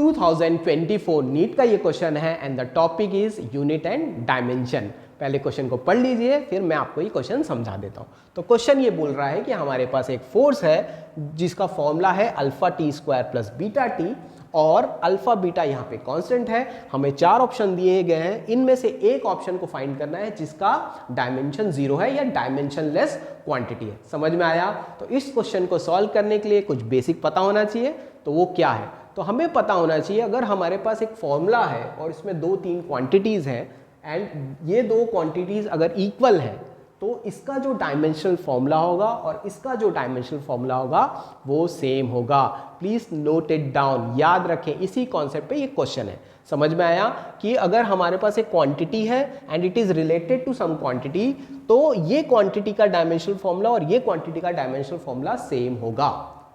2024 NEET का ये question है and the topic is unit and dimension. पहले क्वेश्चन को पढ़ लीजिए, फिर मैं आपको ये क्वेश्चन समझा देता हूँ। तो क्वेश्चन ये बोल रहा है कि हमारे पास एक फोर्स है जिसका फॉर्मूला है alpha t square plus beta T, और अल्फा बीटा यहाँ पे कांस्टेंट है। हमें 4 ऑप्शन दिए गए हैं, इनमें से एक ऑप्शन को फाइंड करना है जिसका डायमेंशन 0 है या डायमेंशन लेस क्वांटिटी है। समझ में आया? तो इस क्वेश्चन को सॉल्व करने के लिए कुछ बेसिक पता होना चाहिए। तो वो क्या है? तो हमें पता होना चाहिए, अगर हमारे पास एक फॉर्मूला है और इसमें 2-3 क्वांटिटीज हैं एंड ये 2 क्वांटिटीज अगर इक्वल है तो इसका जो डायमेंशनल फॉर्मूला होगा और इसका जो डायमेंशनल फॉर्मूला होगा वो सेम होगा। प्लीज नोट इट डाउन, याद रखें, इसी कॉन्सेप्ट पे ये क्वेश्चन है। समझ में आया कि अगर हमारे पास एक क्वांटिटी है and it is related to some quantity, तो ये क्वांटिटी का डायमेंशनल फॉर्मूला और ये क्वांटिटी का डायमेंशनल फॉर्मूला सेम होगा।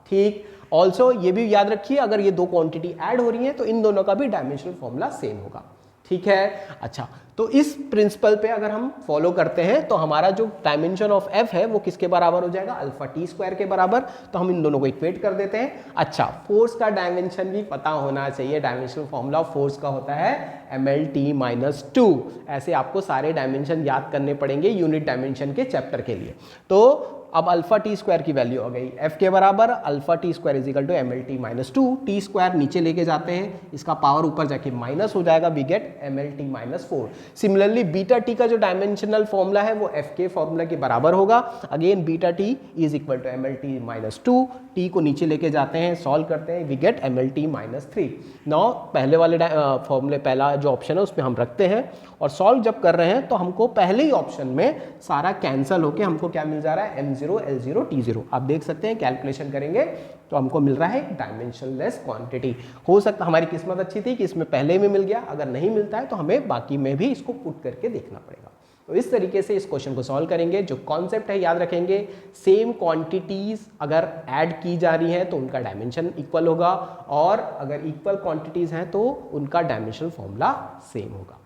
ठीक, ऑल्सो ये भी याद रखिए, अगर ये 2 क्वांटिटी ऐड हो रही हैं तो इन दोनों का भी डायमेंशनल फॉर्मूला सेम होगा। ठीक है, अच्छा, तो इस प्रिंसिपल पे अगर हम फॉलो करते हैं तो हमारा जो डायमेंशन ऑफ एफ है वो किसके बराबर हो जाएगा? अल्फा टी स्क्वायर के बराबर। तो हम इन दोनों को इक्वेट कर देते हैं। अच्छा, फोर्स का डायमेंशन भी पता होना चाहिए। डायमेंशनल फॉर्मूला ऑफ फोर्स का होता है mlt-2। ऐसे आपको सारे डायमेंशन याद करने पड़ेंगे यूनिट डायमेंशन के चैप्टर के लिए। तो अब अल्फा टी स्क्वायर की वैल्यू हो गई एफ के बराबर alpha t square is equal to mlt-2। T square नीचे लेके जाते हैं, इसका पावर ऊपर जाके माइनस हो जाएगा, we get mlt-4। Similarly beta t का जो डायमेंशनल फॉर्मूला है वो एफ के फॉर्मूला के बराबर होगा। Again beta t is equal to mlt-2। T को नीचे लेके जाते हैं, सॉल्व करते हैं, वी गेट mlt-3। नाउ पहले वाले फॉर्मूले, पहला जो ऑप्शन है उसमें हम रखते हैं और सॉल्व जब कर रहे हैं तो हमको पहले ही ऑप्शन में सारा कैंसिल होके हमको क्या मिल जा रहा है? m0 l0 t0। आप देख सकते हैं, कैलकुलेशन करेंगे तो हमको मिल रहा है एक डायमेंशनलेस क्वांटिटी। हो सकता हमारी किस्मत अच्छी थी कि इसमें पहले में मिल गया, अगर नहीं मिलता है तो हमें बाकी में भी इसको पुट करके देखना पड़ेगा। तो इस तरीके से इस क्वेश्चन को सॉल्व करेंगे। जो कॉन्सेप्ट है याद रखेंगे, सेम क्वांटिटीज अगर ऐड की जा रही हैं तो उनका डायमेंशन इक्वल होगा, और अगर इक्वल क्वांटिटीज हैं तो उनका डायमेंशनल फॉर्मूला सेम होगा।